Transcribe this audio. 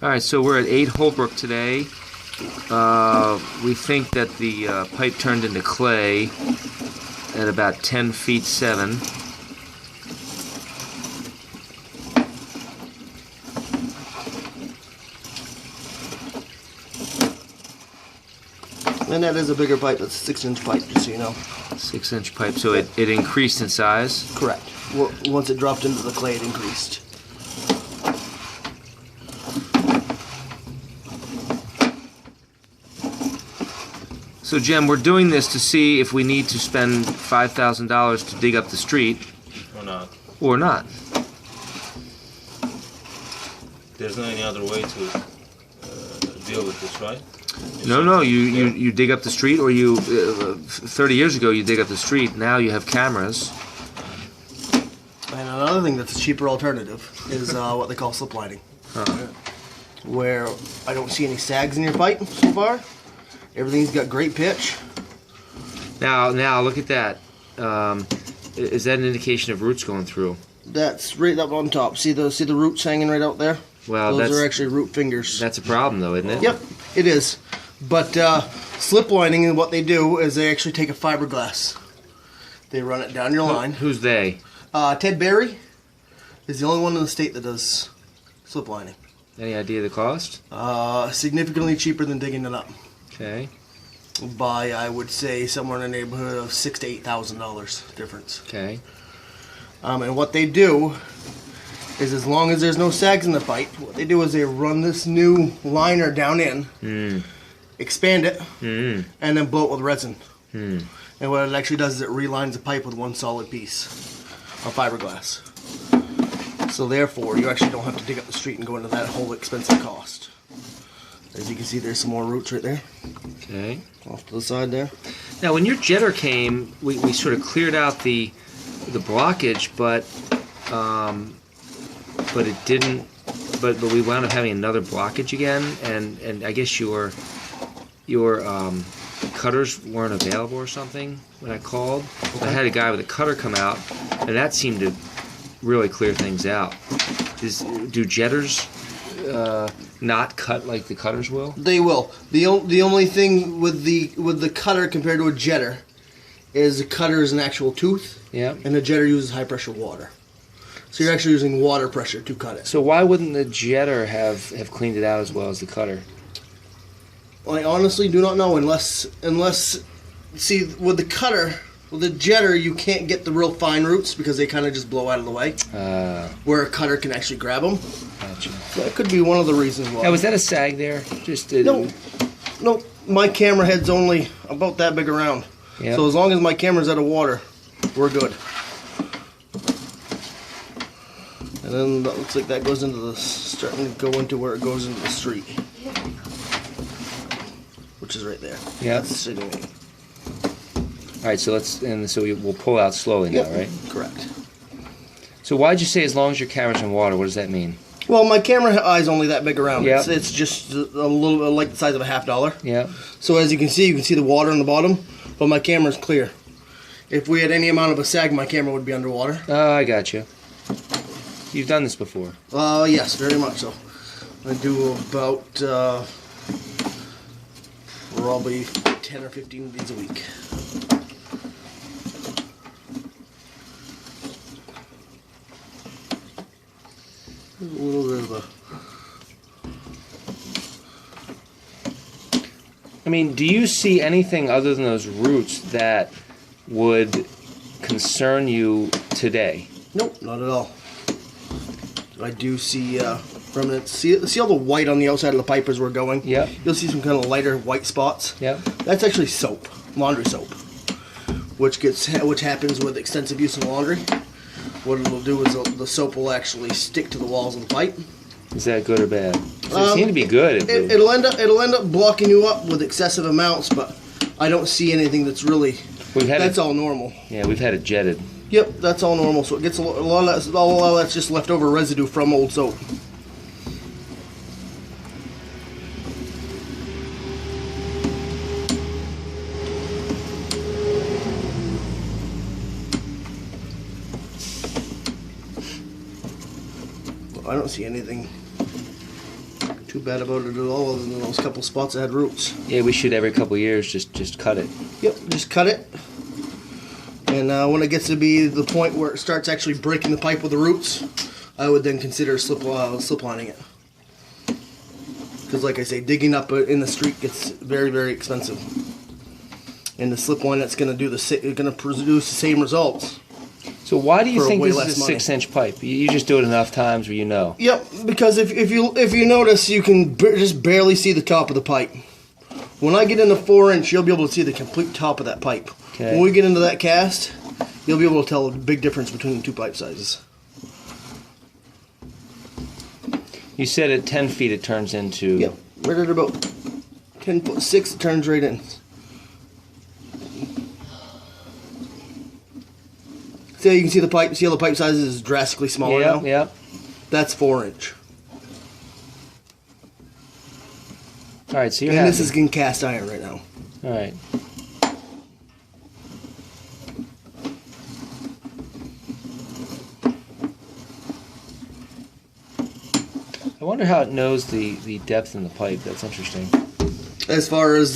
Alright, so we're at 8 Holbrook today. We think that the pipe turned into clay at about 10 feet 7. And that is a bigger pipe. That's a 6-inch pipe, just so you know. 6-inch pipe, so it increased in size? Correct. Once it dropped into the clay, it increased. So Jim, we're doing this to see if we need to spend $5,000 to dig up the street. Or not. Or not. There's no any other way to deal with this, right? No, you dig up the street, or 30 years ago you dig up the street, now you have cameras. And another thing that's a cheaper alternative is what they call slip lining. Where I don't see any sags in your pipe so far. Everything's got great pitch. Now look at that. Is that an indication of roots going through? That's right up on top. See the roots hanging right out there? Well, those are actually root fingers. That's a problem, though, isn't it? Yep, it is. But slip lining, and what they do is they actually take a fiberglass. They run it down your line. Who's they? Ted Berry is the only one in the state that does slip lining. Any idea the cost? Significantly cheaper than digging it up. Okay. By, I would say, somewhere in the neighborhood of $6,000 to $8,000 difference. Okay. And what they do is, as long as there's no sags in the pipe, what they do is they run this new liner down in, expand it, and then blow it with resin. And what it actually does is it relines the pipe with one solid piece of fiberglass. So therefore, you actually don't have to dig up the street and go into that whole expensive cost. As you can see, there's some more roots right there. Okay. Off to the side there. Now, when your jetter came, we sort of cleared out the blockage, but it didn't. But we wound up having another blockage again, and I guess your cutters weren't available or something when I called. Okay. I had a guy with a cutter come out, and that seemed to really clear things out. Do jetters not cut like the cutters will? They will. The only thing with the cutter compared to a jetter is the cutter is an actual tooth, and the jetter uses high pressure water. So you're actually using water pressure to cut it. So why wouldn't the jetter have cleaned it out as well as the cutter? I honestly do not know unless see, with the cutter, with the jetter, you can't get the real fine roots because they kind of just blow out of the way. Where a cutter can actually grab them. Gotcha. So that could be one of the reasons why. Now, was that a sag there? No. My camera head's only about that big around. Yep. So as long as my camera's out of water, we're good. And then that looks like that goes into starting to go into where it goes into the street. Which is right there. Yeah. That's sitting in. All right, so we'll pull out slowly now, right? Correct. So why'd you say as long as your camera's in water? What does that mean? Well, my camera eye's only that big around. Yep. It's just a little like the size of a $50. Yeah. So as you can see the water on the bottom, but my camera's clear. If we had any amount of a sag, my camera would be underwater. Oh, I got you. You've done this before. Yes, very much so. I do about probably 10 or 15 of these a week. A little bit of I mean, do you see anything other than those roots that would concern you today? Nope, not at all. I do see remnants. See all the white on the outside of the pipe as we're going? Yep. You'll see some kind of lighter white spots. Yep. That's actually soap, laundry soap, which happens with extensive use in laundry. What it'll do is the soap will actually stick to the walls of the pipe. Is that good or bad? It seems to be good. It'll end up blocking you up with excessive amounts, but I don't see anything that's really. That's all normal. Yeah, we've had it jetted. Yep, that's all normal. So it gets a lot of that's just leftover residue from old soap. I don't see anything too bad about it at all, other than those couple spots that had roots. Yeah, we should every couple years just cut it. Yep, just cut it. And when it gets to be the point where it starts actually breaking the pipe with the roots, I would then consider slip lining it. Because like I say, digging up in the street gets very, very expensive. And the slip line that's going to produce the same results. So why do you For think way this less is a money. 6-inch pipe? You just do it enough times where you know. Yep, because if you notice, you can just barely see the top of the pipe. When I get into 4-inch, you'll be able to see the complete top of that pipe. Okay. When we get into that cast, you'll be able to tell the big difference between the two pipe sizes. You said at 10 feet it turns into... Yep, right at about 10'6", it turns right in. So you can see the pipe. See how the pipe size is drastically smaller now? Yep. That's 4-inch. All right, so you're And happy. this is in cast iron right now. All right. I wonder how it knows the depth in the pipe. That's interesting. As far as